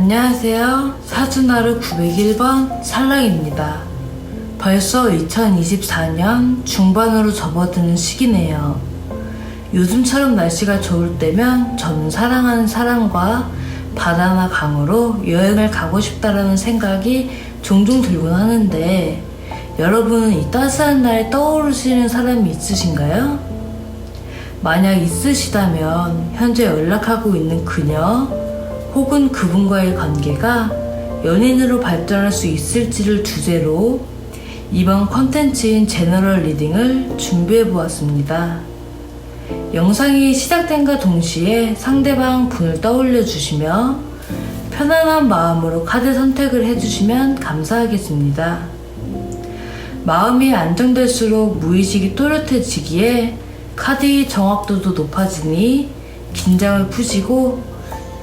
안녕하세요. 사주나루 901번 살랑입니다. 벌써 2024년 중반으로 접어드는 시기네요. 요즘처럼 날씨가 좋을 때면 저는 사랑하는 사람과 바다나 강으로 여행을 가고 싶다라는 생각이 종종 들곤 하는데, 여러분은 이 따스한 날에 떠오르시는 사람이 있으신가요? 만약 있으시다면 현재 연락하고 있는 그녀 혹은 그분과의 관계가 연인으로 발전할 수 있을지를 주제로 이번 컨텐츠인 제너럴 리딩을 준비해보았습니다. 영상이 시작된과 동시에 상대방 분을 떠올려 주시며 편안한 마음으로 카드 선택을 해주시면 감사하겠습니다. 마음이 안정될수록 무의식이 또렷해지기에 카드의 정확도도 높아지니 긴장을 푸시고,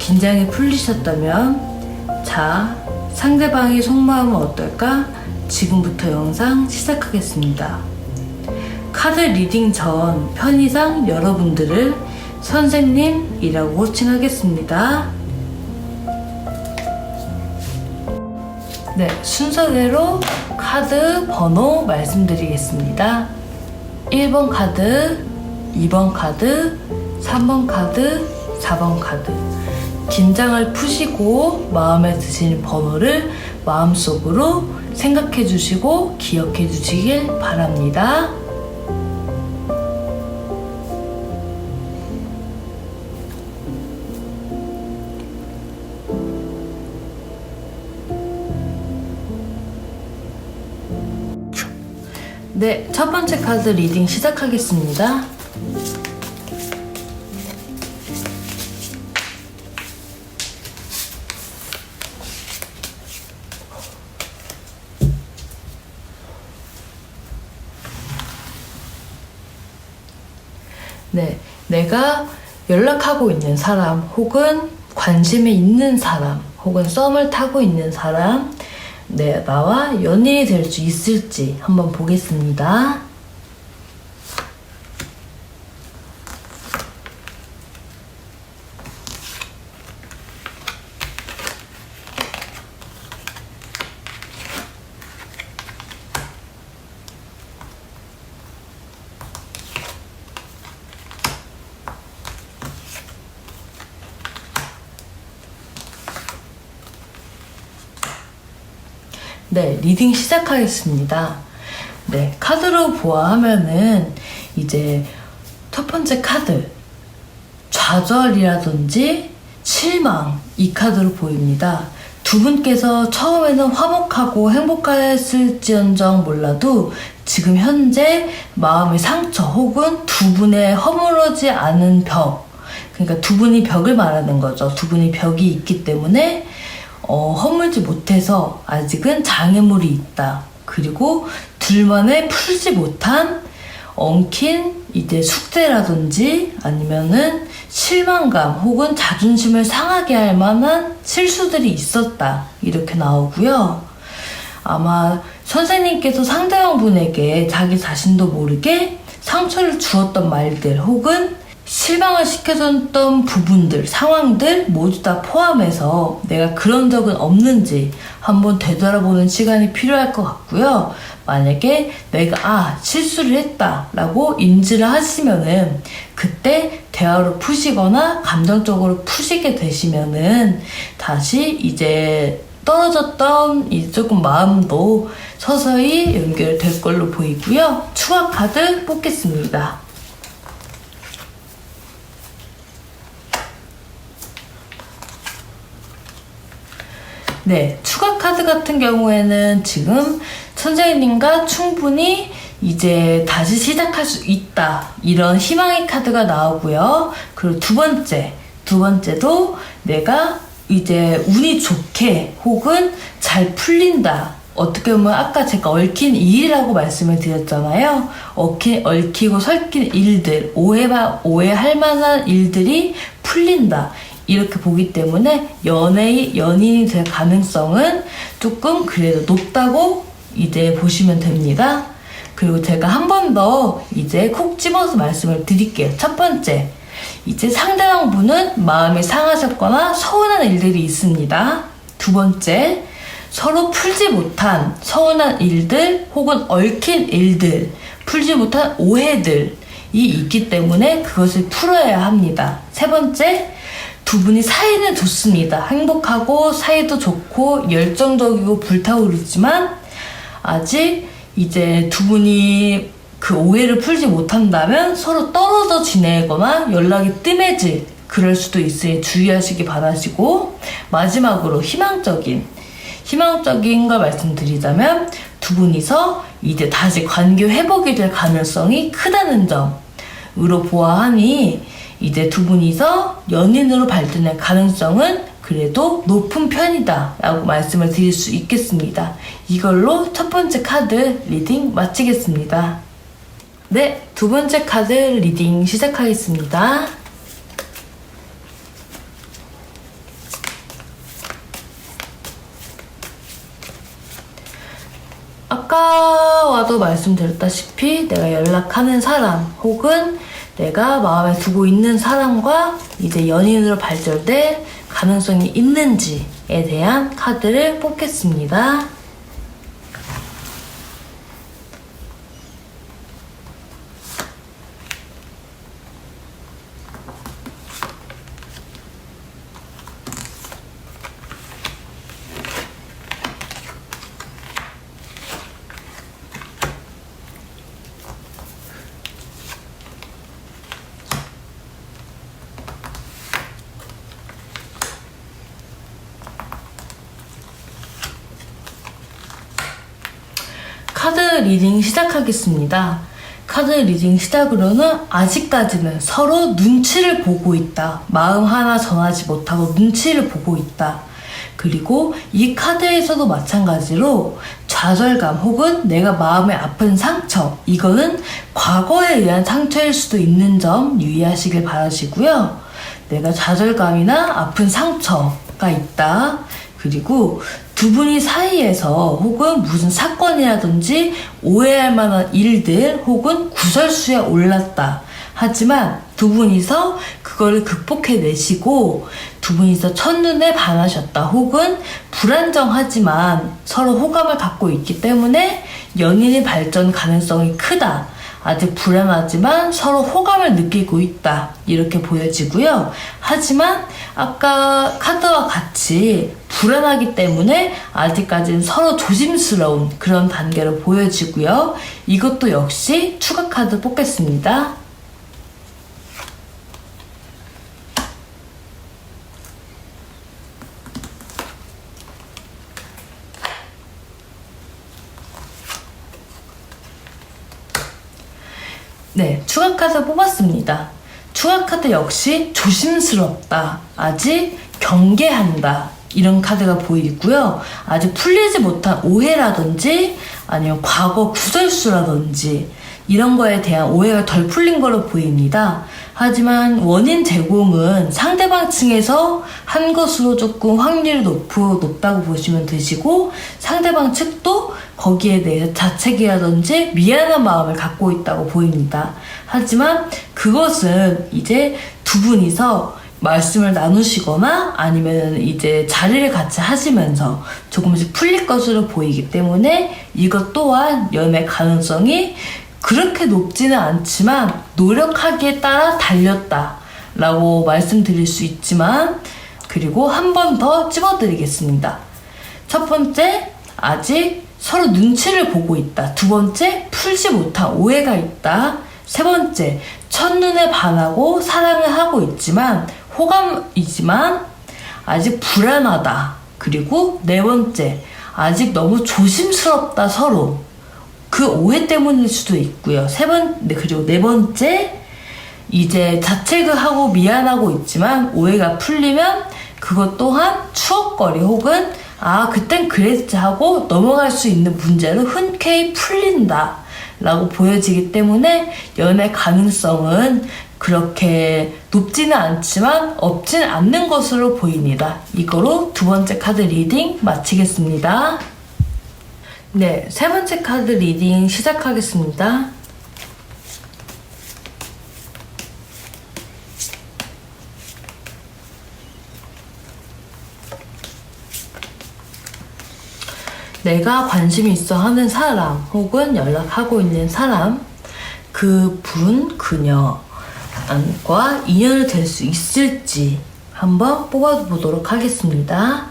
긴장이 풀리셨다면 자, 상대방의 속마음은 어떨까? 지금부터 영상 시작하겠습니다. 카드 리딩 전 편의상 여러분들을 선생님이라고 호칭하겠습니다. 네, 순서대로 카드 번호 말씀드리겠습니다. 1번 카드, 2번 카드, 3번 카드, 4번 카드. 긴장을 푸시고 마음에 드시는 번호를 마음속으로 생각해 주시고 기억해 주시길 바랍니다. 네, 첫 번째 카드 리딩 시작하겠습니다. 네, 내가 연락하고 있는 사람 혹은 관심이 있는 사람 혹은 썸을 타고 있는 사람, 나와 연인이 될 수 있을지 한번 보겠습니다. 네, 리딩 시작하겠습니다. 네, 카드로 보아하면은 이제 첫 번째 카드, 좌절이라든지 실망, 이 카드로 보입니다. 두 분께서 처음에는 화목하고 행복했을지언정 몰라도 지금 현재 마음의 상처 혹은 두 분의 허물어지 않은 벽, 그러니까 두 분이 벽을 말하는 거죠. 두 분이 벽이 있기 때문에 허물지 못해서 아직은 장애물이 있다. 그리고 둘만의 풀지 못한 엉킨 이제 숙제라든지 아니면은 실망감 혹은 자존심을 상하게 할 만한 실수들이 있었다. 이렇게 나오고요. 아마 선생님께서 상대방분에게 자기 자신도 모르게 상처를 주었던 말들 혹은 실망을 시켜줬던 부분들, 상황들 모두 다 포함해서 내가 그런 적은 없는지 한번 되돌아보는 시간이 필요할 것 같고요. 만약에 내가 실수를 했다라고 인지를 하시면은 그때 대화로 푸시거나 감정적으로 푸시게 되시면은 다시 이제 떨어졌던 이 조금 마음도 서서히 연결될 걸로 보이고요. 추가 카드 뽑겠습니다. 네, 추가 카드 같은 경우에는 지금 선생님과 충분히 이제 다시 시작할 수 있다, 이런 희망의 카드가 나오고요. 그리고 두 번째도 내가 이제 운이 좋게 혹은 잘 풀린다. 어떻게 보면 아까 제가 얽힌 일이라고 말씀을 드렸잖아요. 얽히고 설킨 일들, 오해할 만한 일들이 풀린다. 이렇게 보기 때문에 연인이 될 가능성은 조금 그래도 높다고 이제 보시면 됩니다. 그리고 제가 한 번 더 이제 콕 집어서 말씀을 드릴게요. 첫 번째, 이제 상대방 분은 마음이 상하셨거나 서운한 일들이 있습니다. 두 번째, 서로 풀지 못한 서운한 일들 혹은 얽힌 일들, 풀지 못한 오해들이 있기 때문에 그것을 풀어야 합니다. 세 번째, 두 분이 사이는 좋습니다. 행복하고 사이도 좋고 열정적이고 불타오르지만 아직 이제 두 분이 그 오해를 풀지 못한다면 서로 떨어져 지내거나 연락이 뜸해질 그럴 수도 있으니 주의하시기 바라시고, 마지막으로 희망적인 걸 말씀드리자면 두 분이서 이제 다시 관계 회복이 될 가능성이 크다는 점으로 보아하니 이제 두 분이서 연인으로 발전할 가능성은 그래도 높은 편이다 라고 말씀을 드릴 수 있겠습니다. 이걸로 첫 번째 카드 리딩 마치겠습니다. 네, 두 번째 카드 리딩 시작하겠습니다. 아까와도 말씀드렸다시피 내가 연락하는 사람 혹은 내가 마음에 두고 있는 사람과 이제 연인으로 발전될 가능성이 있는지에 대한 카드를 뽑겠습니다. 카드 리딩 시작하겠습니다. 카드 리딩 시작으로는 아직까지는 서로 눈치를 보고 있다. 마음 하나 전하지 못하고 눈치를 보고 있다. 그리고 이 카드에서도 마찬가지로 좌절감 혹은 내가 마음에 아픈 상처, 이거는 과거에 의한 상처일 수도 있는 점 유의하시길 바라시고요. 내가 좌절감이나 아픈 상처가 있다. 그리고 두 분이 사이에서 혹은 무슨 사건이라든지 오해할 만한 일들 혹은 구설수에 올랐다. 하지만 두 분이서 그거를 극복해내시고 두 분이서 첫눈에 반하셨다. 혹은 불안정하지만 서로 호감을 갖고 있기 때문에 연인의 발전 가능성이 크다. 아직 불안하지만 서로 호감을 느끼고 있다. 이렇게 보여지고요. 하지만 아까 카드와 같이 불안하기 때문에 아직까지는 서로 조심스러운 그런 단계로 보여지고요. 이것도 역시 추가 카드 뽑겠습니다. 네, 추가 카드 뽑았습니다. 추가 카드 역시 조심스럽다, 아직 경계한다, 이런 카드가 보이고요. 아직 풀리지 못한 오해라든지 아니면 과거 구설수라든지 이런 거에 대한 오해가 덜 풀린 거로 보입니다. 하지만 원인 제공은 상대방 층에서 한 것으로 조금 확률이 높다고 보시면 되시고, 상대방 측도 거기에 대해서 자책이라든지 미안한 마음을 갖고 있다고 보입니다. 하지만 그것은 이제 두 분이서 말씀을 나누시거나 아니면 이제 자리를 같이 하시면서 조금씩 풀릴 것으로 보이기 때문에 이것 또한 연애 가능성이 그렇게 높지는 않지만 노력하기에 따라 달렸다 라고 말씀드릴 수 있지만, 그리고 한 번 더 찝어드리겠습니다. 첫 번째, 아직 서로 눈치를 보고 있다. 두 번째, 풀지 못한 오해가 있다. 세 번째, 첫눈에 반하고 사랑을 하고 있지만 호감이지만 아직 불안하다. 그리고 네 번째, 아직 너무 조심스럽다. 서로 그 오해 때문일 수도 있고요. 그리고 네 번째, 이제 자책을 하고 미안하고 있지만 오해가 풀리면 그것 또한 추억거리 혹은 그땐 그랬지 하고 넘어갈 수 있는 문제로 흔쾌히 풀린다 라고 보여지기 때문에 연애 가능성은 그렇게 높지는 않지만 없진 않는 것으로 보입니다. 이거로 두 번째 카드 리딩 마치겠습니다. 네, 세 번째 카드 리딩 시작하겠습니다. 내가 관심이 있어 하는 사람 혹은 연락하고 있는 사람, 그분, 그녀과 인연이 될 수 있을지 한번 뽑아보도록 하겠습니다.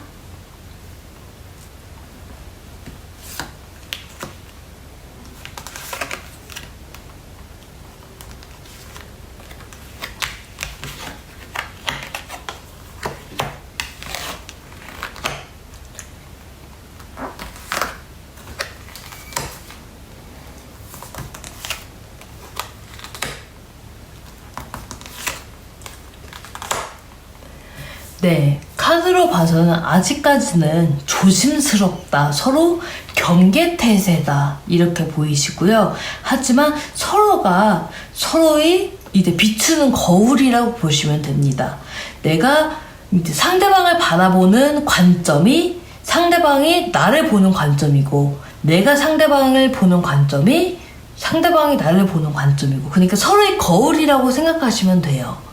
네, 카드로 봐서는 아직까지는 조심스럽다, 서로 경계태세다 이렇게 보이시고요. 하지만 서로가 서로의 이제 비추는 거울이라고 보시면 됩니다. 내가 이제 상대방을 바라보는 관점이 상대방이 나를 보는 관점이고, 내가 상대방을 보는 관점이 상대방이 나를 보는 관점이고, 그러니까 서로의 거울이라고 생각하시면 돼요.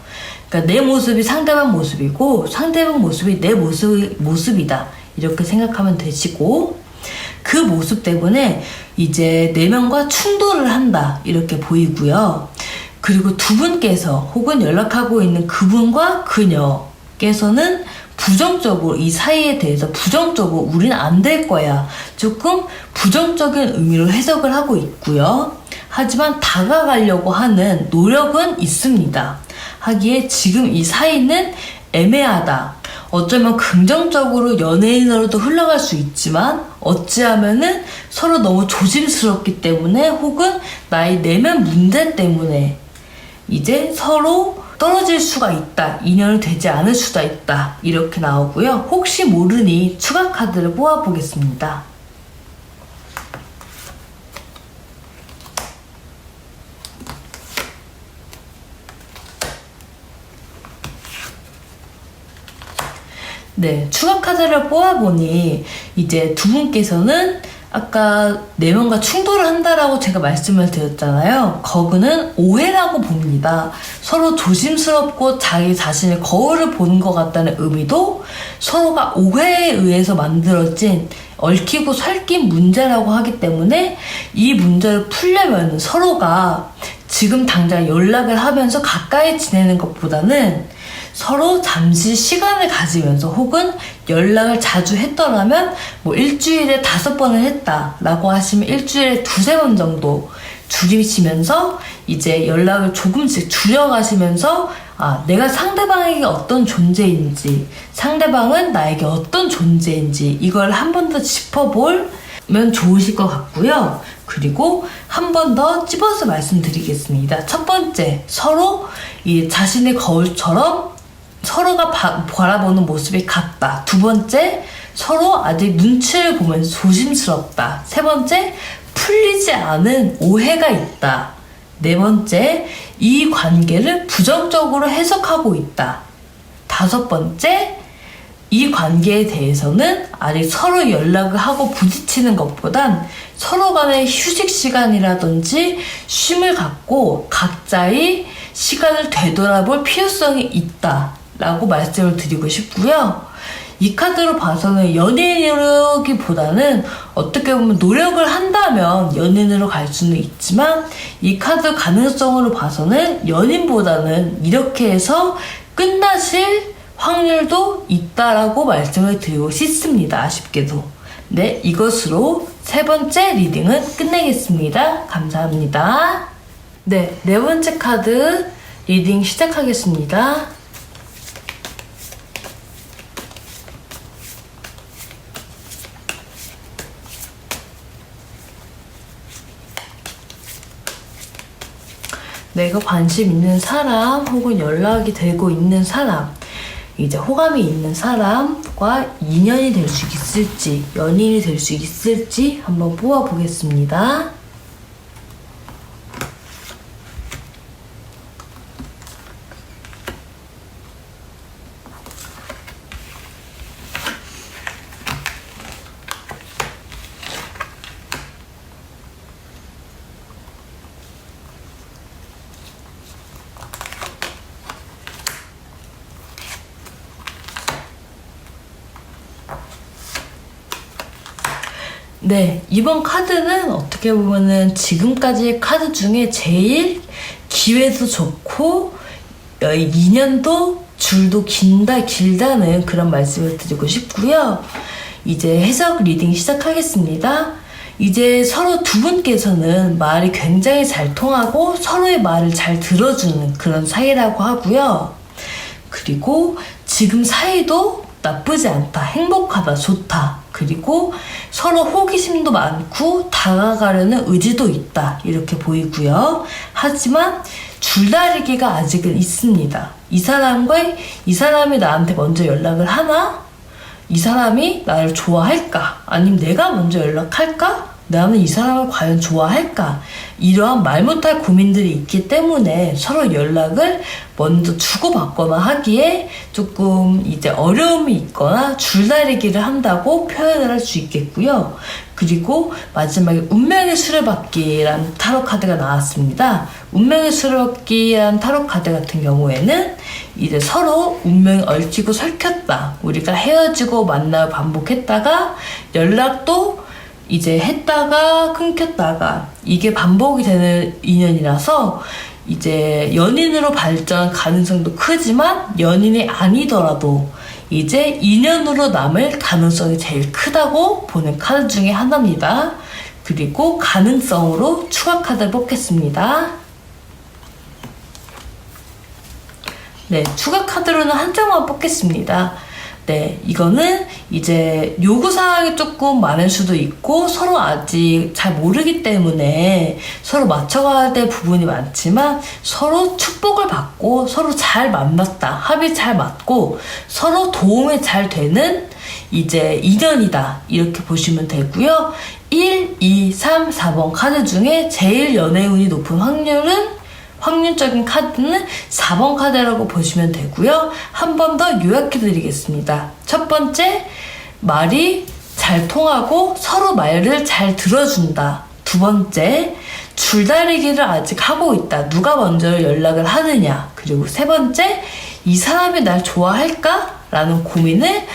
그러니까 내 모습이 상대방 모습이고 상대방 모습이 내 모습이다 이렇게 생각하면 되시고, 그 모습 때문에 이제 내면과 충돌을 한다 이렇게 보이고요. 그리고 두 분께서 혹은 연락하고 있는 그분과 그녀께서는 부정적으로 이 사이에 대해서 부정적으로 우리는 안 될 거야, 조금 부정적인 의미로 해석을 하고 있고요. 하지만 다가가려고 하는 노력은 있습니다. 하기에 지금 이 사이는 애매하다. 어쩌면 긍정적으로 연예인으로도 흘러갈 수 있지만 어찌하면은 서로 너무 조심스럽기 때문에 혹은 나의 내면 문제 때문에 이제 서로 떨어질 수가 있다. 인연이 되지 않을 수가 있다. 이렇게 나오고요. 혹시 모르니 추가 카드를 뽑아보겠습니다. 네, 추가 카드를 뽑아보니 이제 두 분께서는 아까 내면과 충돌을 한다라고 제가 말씀을 드렸잖아요. 거기는 오해라고 봅니다. 서로 조심스럽고 자기 자신의 거울을 보는 것 같다는 의미도 서로가 오해에 의해서 만들어진 얽히고 설킨 문제라고 하기 때문에 이 문제를 풀려면 서로가 지금 당장 연락을 하면서 가까이 지내는 것보다는 서로 잠시 시간을 가지면서 혹은 연락을 자주 했더라면 뭐 일주일에 5번을 했다라고 하시면 일주일에 2-3번 정도 줄이시면서 이제 연락을 조금씩 줄여가시면서 내가 상대방에게 어떤 존재인지, 상대방은 나에게 어떤 존재인지 이걸 한 번 더 짚어보면 좋으실 것 같고요. 그리고 한 번 더 찝어서 말씀드리겠습니다. 첫 번째, 서로 이 자신의 거울처럼 서로가 바라보는 모습이 같다. 두 번째, 서로 아직 눈치를 보면서 조심스럽다. 세 번째, 풀리지 않은 오해가 있다. 네 번째, 이 관계를 부정적으로 해석하고 있다. 다섯 번째, 이 관계에 대해서는 아직 서로 연락을 하고 부딪히는 것보단 서로 간의 휴식 시간이라든지 쉼을 갖고 각자의 시간을 되돌아볼 필요성이 있다 라고 말씀을 드리고 싶고요. 이 카드로 봐서는 연예인이라기보다는 어떻게 보면 노력을 한다면 연예인으로 갈 수는 있지만, 이 카드 가능성으로 봐서는 연인보다는 이렇게 해서 끝나실 확률도 있다라고 말씀을 드리고 싶습니다. 아쉽게도. 네, 이것으로 세 번째 리딩은 끝내겠습니다. 감사합니다. 네, 네 번째 카드 리딩 시작하겠습니다. 내가 관심 있는 사람 혹은 연락이 되고 있는 사람, 이제 호감이 있는 사람과 인연이 될 수 있을지, 연인이 될 수 있을지 한번 뽑아보겠습니다. 네, 이번 카드는 어떻게 보면은 지금까지 카드 중에 제일 기회도 좋고 인연도 줄도 길다는 그런 말씀을 드리고 싶고요. 이제 해석 리딩 시작하겠습니다. 이제 서로 두 분께서는 말이 굉장히 잘 통하고 서로의 말을 잘 들어주는 그런 사이라고 하고요. 그리고 지금 사이도 나쁘지 않다, 행복하다, 좋다. 그리고 서로 호기심도 많고 다가가려는 의지도 있다, 이렇게 보이고요. 하지만 줄다리기가 아직은 있습니다. 이 사람이 나한테 먼저 연락을 하나? 이 사람이 나를 좋아할까? 아니면 내가 먼저 연락할까? 나는 이 사람을 과연 좋아할까? 이러한 말 못할 고민들이 있기 때문에 서로 연락을 먼저 주고받거나 하기에 조금 이제 어려움이 있거나 줄다리기를 한다고 표현을 할 수 있겠고요. 그리고 마지막에 운명의 수레바퀴라는 타로 카드가 나왔습니다. 운명의 수레바퀴라는 타로 카드 같은 경우에는 이제 서로 운명이 얽히고 설켰다. 우리가 헤어지고 만나고 반복했다가 연락도 이제 했다가 끊겼다가 이게 반복이 되는 인연이라서 이제 연인으로 발전 가능성도 크지만 연인이 아니더라도 이제 인연으로 남을 가능성이 제일 크다고 보는 카드 중에 하나입니다. 그리고 가능성으로 추가 카드를 뽑겠습니다. 네, 추가 카드로는 한 장만 뽑겠습니다. 네, 이거는 이제 요구사항이 조금 많을 수도 있고 서로 아직 잘 모르기 때문에 서로 맞춰가야 될 부분이 많지만 서로 축복을 받고 서로 잘 만났다, 합이 잘 맞고 서로 도움이 잘 되는 이제 인연이다, 이렇게 보시면 되고요. 1, 2, 3, 4번 카드 중에 제일 연애운이 높은 확률적인 카드는 4번 카드라고 보시면 되고요. 한 번 더 요약해 드리겠습니다. 첫 번째, 말이 잘 통하고 서로 말을 잘 들어준다. 두 번째, 줄다리기를 아직 하고 있다. 누가 먼저 연락을 하느냐. 그리고 세 번째, 이 사람이 날 좋아할까? 라는 고민을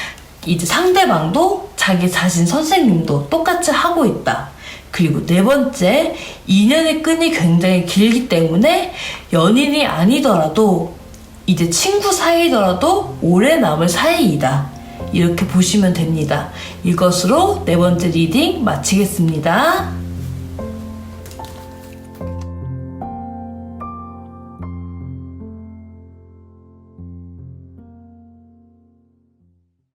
이제 상대방도 자기 자신 선생님도 똑같이 하고 있다. 그리고 네 번째, 인연의 끈이 굉장히 길기 때문에 연인이 아니더라도 이제 친구 사이더라도 오래 남을 사이이다, 이렇게 보시면 됩니다. 이것으로 네 번째 리딩 마치겠습니다.